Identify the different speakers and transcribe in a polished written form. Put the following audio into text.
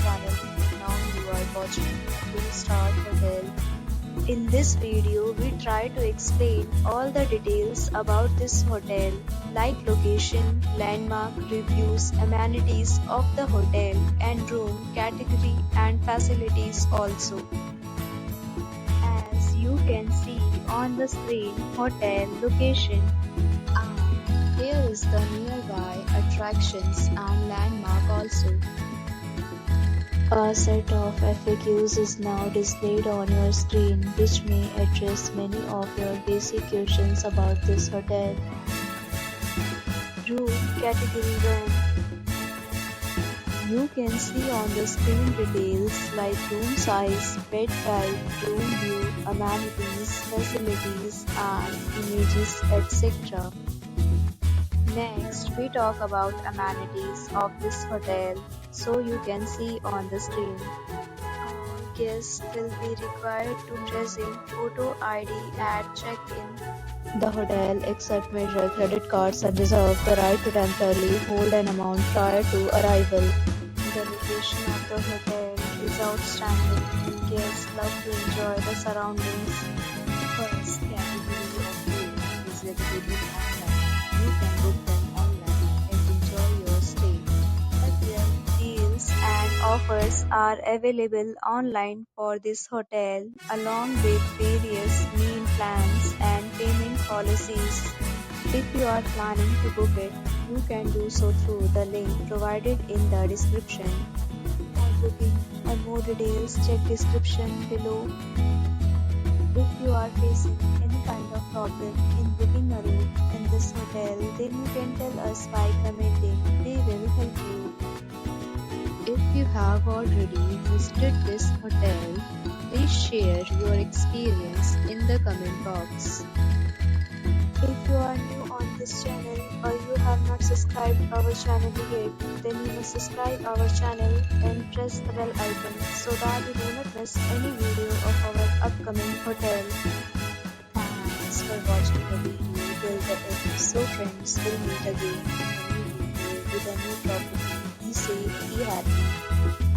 Speaker 1: channel. Now you are watching 3-star hotel. In this video, we try to explain all the details about this hotel, like location, landmark, reviews, amenities of the hotel, and room category and facilities also. As you can see on the screen, hotel location. And here is the nearby attractions and landmark also. A set of FAQs is now displayed on your screen, which may address many of your basic questions about this hotel. Room category 1. You can see on the screen details like room size, bed type, room view, amenities, facilities, and images, etc. Next, we talk about amenities of this hotel. So you can see on the screen. All guests will be required to present photo ID at check-in. The hotel accepts major credit cards and reserves the right to temporarily hold an amount prior to arrival. The location of the hotel is outstanding. Guests love to enjoy the surroundings. First category of room is available online. You can book them online and enjoy your stay. Deals and offers are available online for this hotel, along with various meal plans and payment policies. If you are planning to book it, you can do so through the link provided in the description. For booking or more details, check description below. If you are facing any kind of problem in booking a room in this hotel, then you can tell us by commenting. We will help you. If you have already visited this hotel, please share your experience in the comment box. If you are new on this channel or you have not subscribed our channel yet, then you must subscribe our channel and press the bell icon so that you do not miss any video of our upcoming hotel. Thanks for watching the video till the end. So friends, we'll meet again in a new video with a new property. Be safe, be happy.